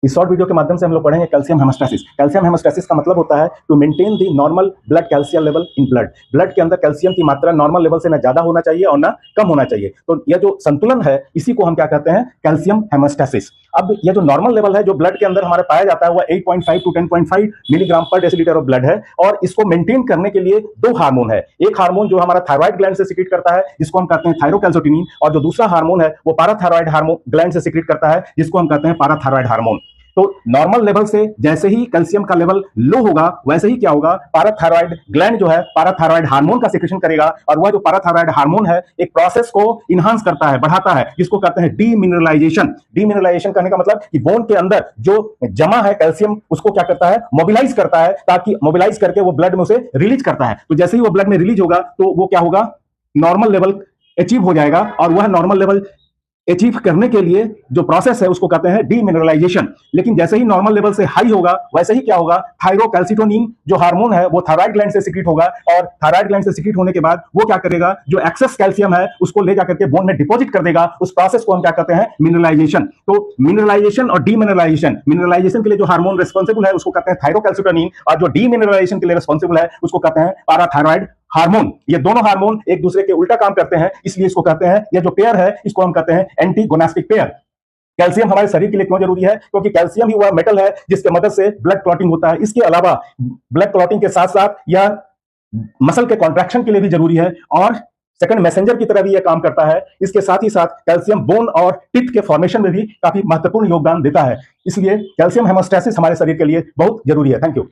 इस short video के माध्यम से हम लोग पढ़ेंगे कैल्शियम हेमोस्टैसिस। कैल्शियम हेमोस्टैसिस का मतलब होता है to maintain the normal blood calcium level in blood. Blood के अंदर कैल्शियम की मात्रा नॉर्मल लेवल से ना ज्यादा होना चाहिए और ना कम होना चाहिए। तो यह जो संतुलन है इसी को हम क्या कहते हैं, कैल्शियम हेमोस्टैसिस। अब यह जो नॉर्मल लेवल है जो ब्लड के अंदर हमारे पाया जाता है वह 8.5 टू 10.5 मिलीग्राम पर डेसीलीटर ऑफ ब्लड है। और इसको मेंटेन करने के लिए दो हार्मोन है। एक हार्मोन जो हमारा थायराइड ग्लैंड से सिक्रीट करता है जिसको हम कहते हैं थायरोकैल्सिटोनिन, और जो दूसरा हार्मोन है वो पाराथायरॉइड हार्मोन ग्लैंड से सिक्रीट करता है जिसको हम कहते हैं पाराथायरॉइड हार्मोन। तो नॉर्मल लेवल से जैसे ही कैल्शियम का लेवल लो होगा वैसे ही क्या होगा, पाराथायरॉइड ग्लैंड जो है पाराथायरॉइड हार्मोन का सिक्रेशन करेगा। और वह जो पाराथायरॉइड हार्मोन है एक प्रोसेस को इनहांस करता है, बढ़ाता है, जिसको कहते हैं डीमिनरलाइजेशन। डीमिनरलाइजेशन कहने का मतलब कि बोन के अंदर जो जमा है कैल्शियम उसको क्या करता है, मोबिलाइज करता है, ताकि मोबिलाइज करके वो ब्लड में उसे रिलीज करता है। तो जैसे ही वो ब्लड में रिलीज होगा तो वो क्या होगा, नॉर्मल लेवल अचीव हो जाएगा। और वह नॉर्मल लेवल अचीव करने के लिए जो प्रोसेस है उसको कहते हैं डीमिनरलाइजेशन। लेकिन जैसे ही नॉर्मल लेवल से हाई होगा वैसे ही क्या होगा, थायरोकैल्सिटोनिन जो हार्मोन है वो थायराइड ग्लैंड से सिक्रीट होगा। और थायराइड ग्लैंड से सिक्रीट होने के बाद वो क्या करेगा, जो एक्सेस कैल्शियम है उसको ले जाकर के बोन में डिपॉजिट कर देगा। उस प्रोसेस को हम क्या कहते हैं, मिनरलाइजेशन। तो मिनरलाइजेशन और डीमिनरलाइजेशन, मिनरलाइजेशन के लिए जो हार्मोन रिस्पॉन्सिबल है उसको कहते हैं थायरोकैल्सिटोनिन, और जो डीमिनरलाइजेशन के लिए रिस्पॉन्सिबल है उसको कहते हैं पाराथायरॉइड हार्मोन। ये दोनों हार्मोन एक दूसरे के उल्टा काम करते हैं, इसलिए इसको कहते हैं, यह जो पेयर है इसको हम कहते हैं एंटीगोनास्टिक पेयर। कैल्शियम हमारे शरीर के लिए क्यों जरूरी है, क्योंकि कैल्शियम ही वह मेटल है जिसके मदद से ब्लड क्लॉटिंग होता है। इसके अलावा ब्लड क्लॉटिंग के साथ साथ यह मसल के कॉन्ट्रैक्शन के लिए भी जरूरी है और सेकंड मैसेंजर की तरह भी यह काम करता है। इसके साथ ही साथ कैल्शियम बोन और टिथ के फॉर्मेशन में भी काफी महत्वपूर्ण योगदान देता है। इसलिए कैल्शियम हेमोस्टैसिस हमारे शरीर के लिए बहुत जरूरी है। Thank you.